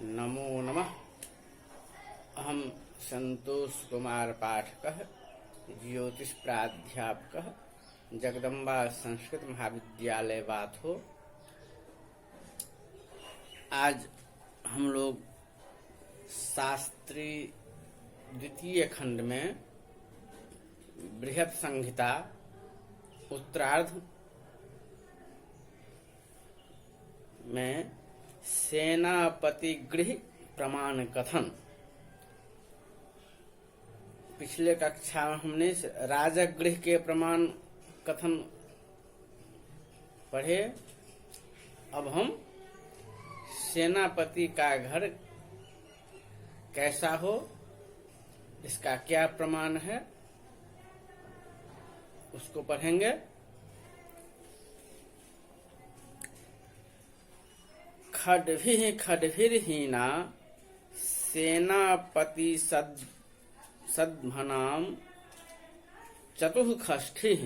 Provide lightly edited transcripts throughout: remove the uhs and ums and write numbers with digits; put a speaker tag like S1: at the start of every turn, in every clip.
S1: नमो नमः। अहम संतोष कुमार पाठकः, ज्योतिष प्राध्यापकः, जगदम्बा संस्कृत महाविद्यालय वाथो। आज हम लोग शास्त्री द्वितीय खंड में बृहत् संहिता उत्तरार्ध में सेनापति गृह प्रमाण कथन। पिछले कक्षा में हमने राजगृह के प्रमाण कथन पढ़े। अब हम सेनापति का घर कैसा हो, इसका क्या प्रमाण है, उसको पढ़ेंगे। खड्भिर्हीना सेनापति सद्मनाम चतुःषष्ठिः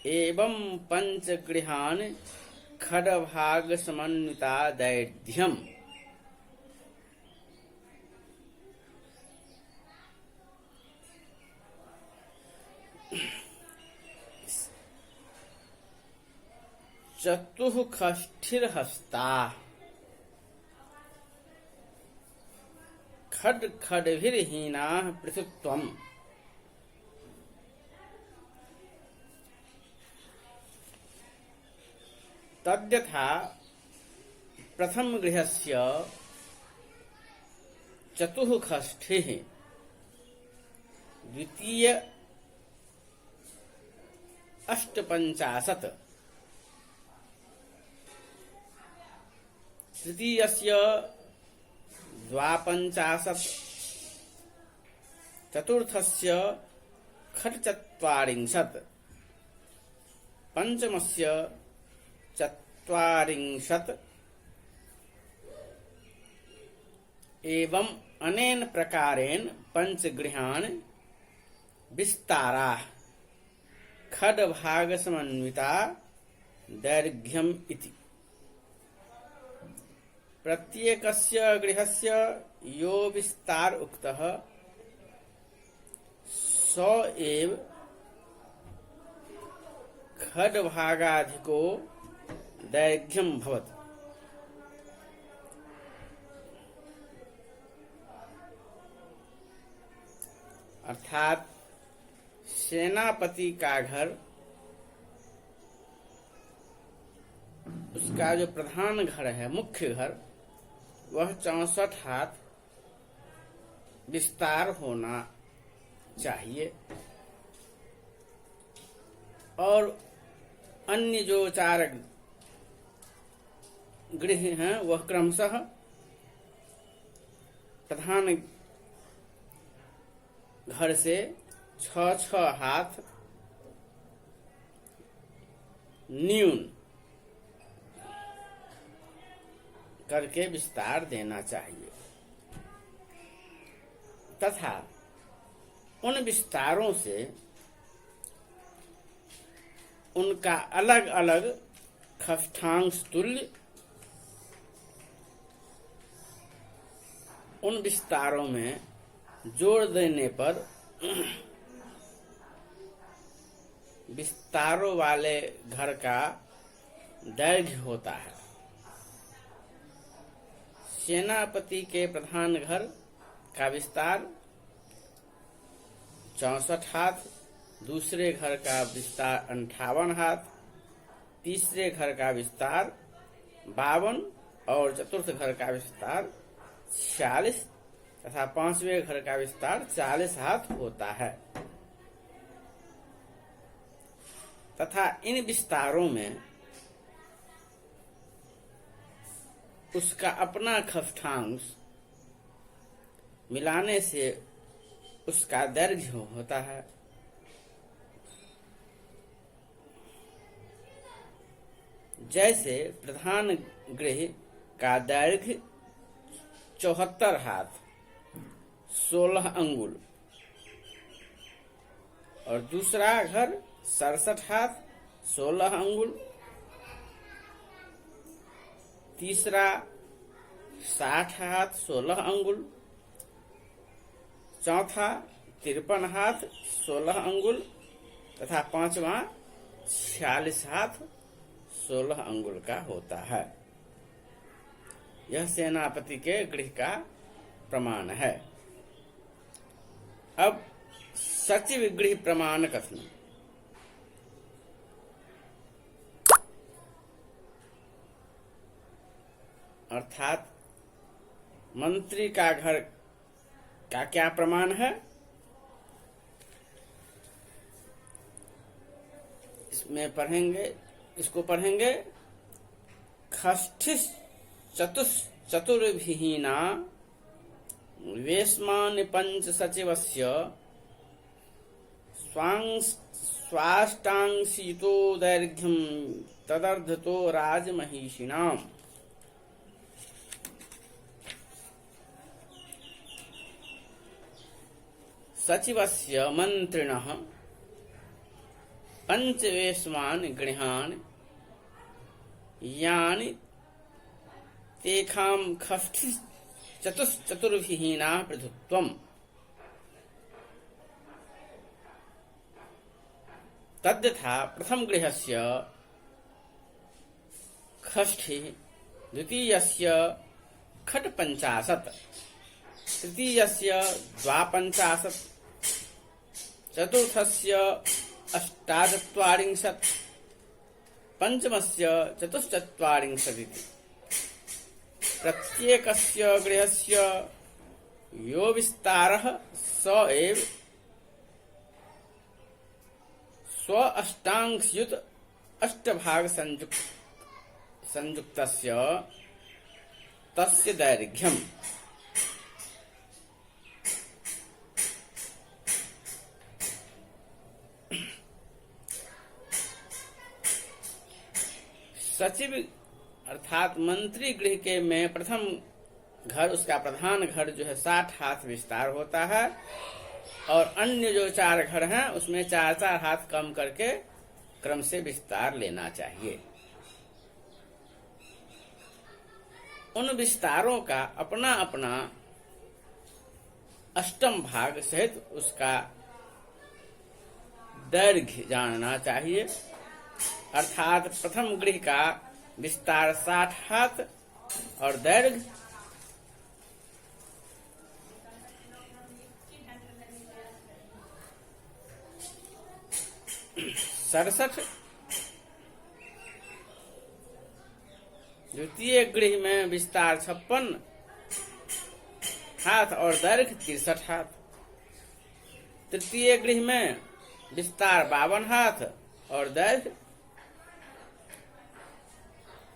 S1: एवं पंचगृहान् खड्भाग समन्विता दैर्घ्यम्। चतुःषष्ठिर्हस्ता खड्भिर्हीना पृथुत्वम्। तद्यथा प्रथम गृहस्य चतुःषष्ठिः, द्वितीय अष्टपञ्चाशत्, तृतीयस्य द्वापञ्चाशत्, चतुर्थस्य खड्चत्वारिंशत्, पंचमस्य चत्वारिंशत्। एवं अनेन प्रकारेण पंचगृहान् विस्ताराः खड्भाग समन्विता दैर्घ्यम् इति। प्रत्येकस्य गृहस्य यो विस्तार उक्तः स एव खड्भागाधिको दैर्घ्यं भवति। अर्थात सेनापति का घर, उसका जो प्रधान घर है, मुख्य घर, वह 64 हाथ विस्तार होना चाहिए और अन्य जो 4 गृह हैं वह क्रमशः प्रधान घर से 6-6 हाथ न्यून करके विस्तार देना चाहिए तथा उन विस्तारों से उनका अलग अलग खष्ठांश तुल्य उन विस्तारों में जोड़ देने पर विस्तारों वाले घर का दैर्घ्य होता है। सेनापति के प्रधान घर का विस्तार 64 हाथ, दूसरे घर का विस्तार 58 हाथ, तीसरे घर का विस्तार 52 और चतुर्थ घर का विस्तार 46 तथा 5वें घर का विस्तार 40 हाथ होता है। तथा इन विस्तारों में उसका अपना खष्ठांश मिलाने से उसका दैर्घ्य होता है। जैसे प्रधान गृह का दैर्घ्य 74 हाथ 16 अंगुल और दूसरा घर 67 हाथ 16 अंगुल, तीसरा 60 हाथ 16 अंगुल, चौथा 53 हाथ 16 अंगुल तथा पांचवा 46 हाथ 16 अंगुल का होता है। यह सेनापति के गृह का प्रमाण है। अब सचिव गृह प्रमाण कथन। अर्थात मंत्री का घर का क्या प्रमाण है, इसको पढ़ेंगे। षष्ठिः चतुर्विहीना वेश्मानि पंच सचिवस्य स्वाष्टांशितो दैर्घ्यं तदर्धतो राजमहिषिणाम्। सचिवस्य मंत्रिणः पंचवेश्मानि गृहाणि यानि तेषां षष्ठिः चतुर्विहीना पृथुत्वम्। तद्यथा प्रथम गृहस्य षष्ठिः, द्वितीयस्य खट्पञ्चाशत्, तृतीयस्य द्वापञ्चाशत्, चतुर्थस्य अष्टाचत्वारिंशत्, पंचमस्य चतुश्चत्वारिंशदिति। प्रत्येकस्य गृहस्य यो विस्तारः स एव स्व अष्टांशयुत अष्टभाग संयुक्तस्य तस्य दैर्घ्यम्। सचिव अर्थात मंत्री गृह के में प्रथम घर, उसका प्रधान घर जो है 60 हाथ विस्तार होता है और अन्य जो 4 घर हैं उसमें 4-4 हाथ कम करके क्रम से विस्तार लेना चाहिए। उन विस्तारों का अपना अपना अष्टम भाग सहित उसका दैर्घ्य जानना चाहिए। अर्थात प्रथम गृह का विस्तार 60 हाथ और दैर्घ्य 67। द्वितीय गृह में विस्तार 56 हाथ और दैर्घ्य 63 हाथ। तृतीय गृह में विस्तार 52 हाथ और दैर्घ्य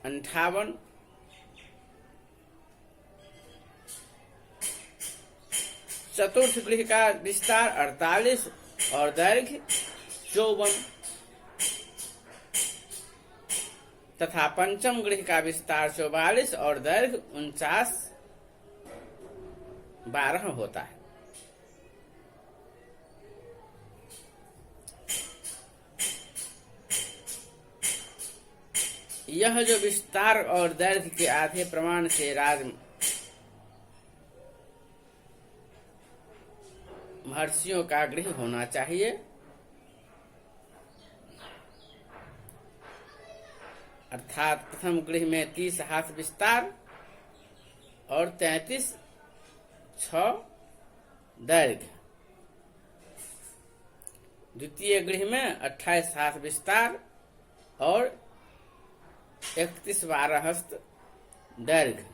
S1: 58। चतुर्थ गृह का विस्तार 48 और दैर्घ्य 54 तथा पंचम गृह का विस्तार 44 और दैर्घ्य 12 होता है। यह जो विस्तार और दैर्घ्य के आधे प्रमाण से राज महर्षियों का गृह होना चाहिए। अर्थात प्रथम गृह में 30 हाथ विस्तार और 33/6 दैर्घ्य। द्वितीय गृह में 28 हाथ विस्तार और 31/12 हस्त दैर्घ्य।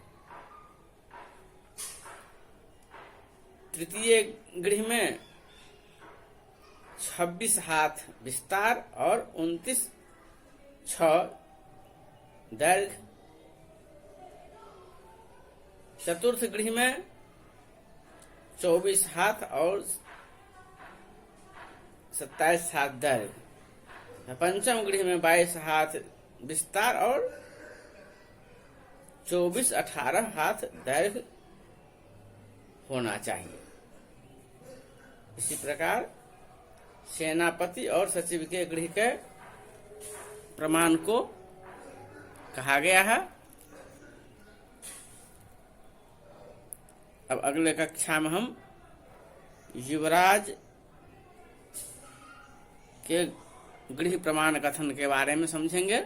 S1: तृतीय गृह में 26 हाथ विस्तार और 29/6 दैर्घ्य। चतुर्थ गृह में 24 हाथ और 27 हाथ दैर्घ्य। पंचम गृह में 22 हाथ विस्तार और 24-18 हाथ दैर्घ्य होना चाहिए। इसी प्रकार सेनापति और सचिव के गृह के प्रमाण को कहा गया है। अब अगले कक्षा में हम युवराज के गृह प्रमाण कथन के बारे में समझेंगे।